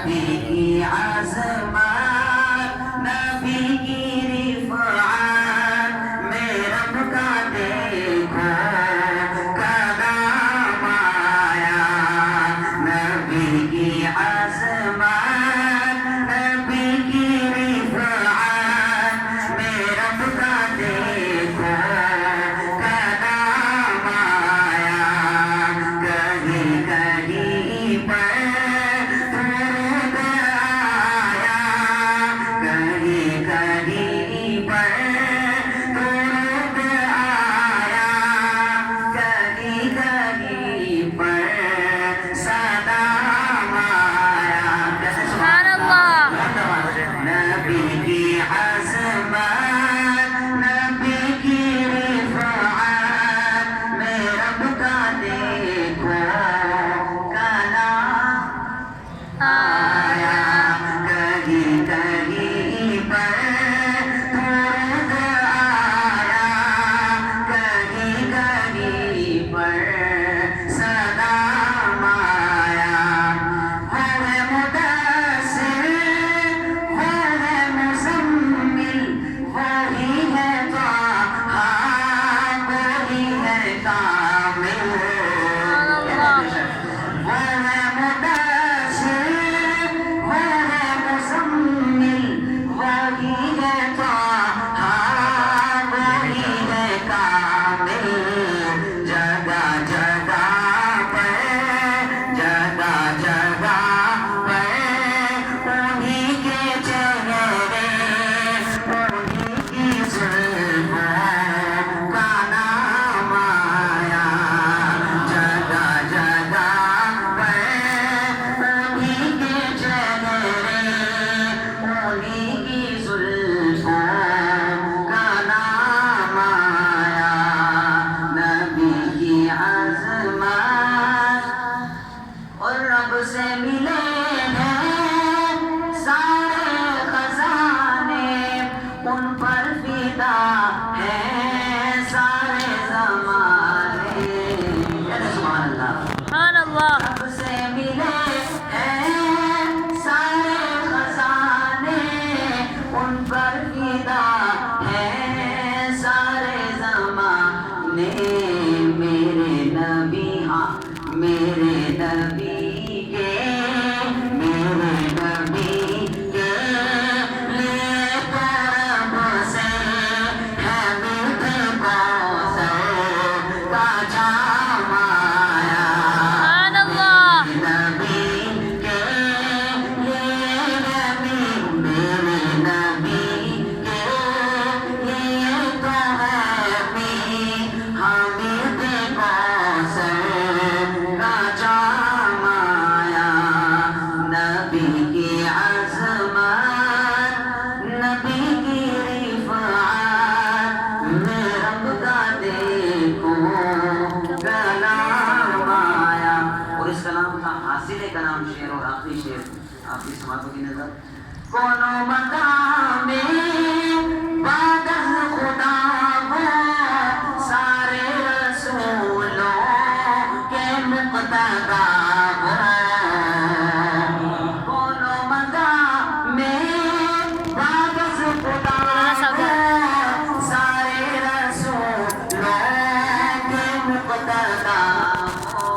نبی کی عظمت نبی کی رفعت میں رب کا دیکھو کلام آیا نبی کی عظمت نبی کی رفعت میں رب کا دیکھو کلام آیا کہیں کہیں پر درود آیا کہیں کہیں پر درود آیا کہیں کہیں پر سلام آیا سبحان اللہ نبی کی عظمت نبی کی رفعت میں رب کا دیکھو کلام آیا کہیں کہیں پر درود آیا کہیں کہیں پر سلام آیا ہوئے مدثر ہوئے مزمل وہی ہے طٰہٰ وہی ہے کامل ہوئے مدثر ہوئے مزمل وہی ہے طٰہٰ وہی ہے کامل جگہ جگہ پر جگہ جگہ پر انہی کے چہرے انہی کی زلفوں کا نام آیا جگہ جگہ پر انہی کے چہرے انہی کی زلفوں کا نام آیا نبی کی عظمت اور رب سے ملے ہیں سارے خزانے ان پر فدا ہیں سارے زمانے سبحان اللہ سبحان اللہ رب سے ملے ہیں سارے خزانے ان پر فدا ہیں سارے زمانے میرے نبی ہاں میرے نبی کے میرے نبی کے لیے طرف سے ہے میٹھے کوثر کا جام آیا سبحان اللہ نبی کے لیے نبی میرے نبی کے لیے تو ہے حامد کوثر کا جام آیا نبی کی عظمت نبی کی رفعت میں رب کا دیکھو کلام آیا اور اس کلام کا حاصل کلام شعر اور آخری شعر آپ کی سماعتوں کی نظر کونو مقام بعد از خدا وہ سارے رسولوں کے مقتدا وہ کونو مقام بعد از خدا وہ سارے رسولوں کے مقتدا وہ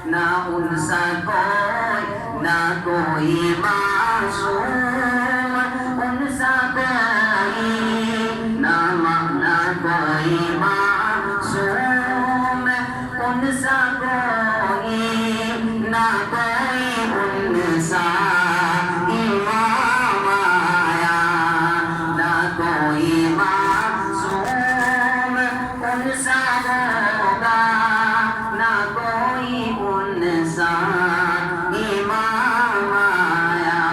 نہ ان سا کوئی نہ کوئی معصوم ان سا کوئی نہ کوئی معصوم ان سا کوئی نہ کوئی ان سا امام آیا نہ کوئی معصوم ان سا ہوگا نہ کوئی ان سا امام آیا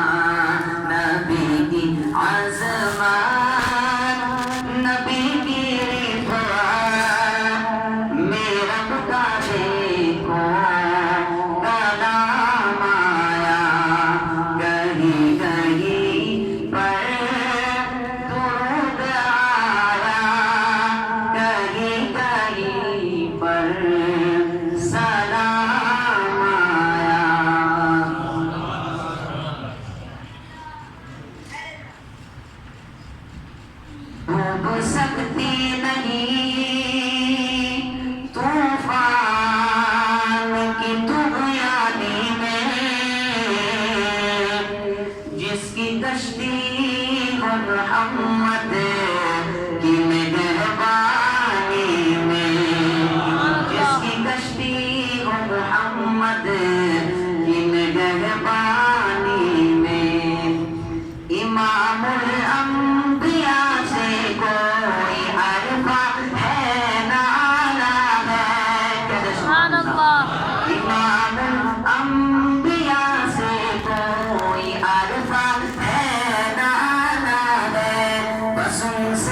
دے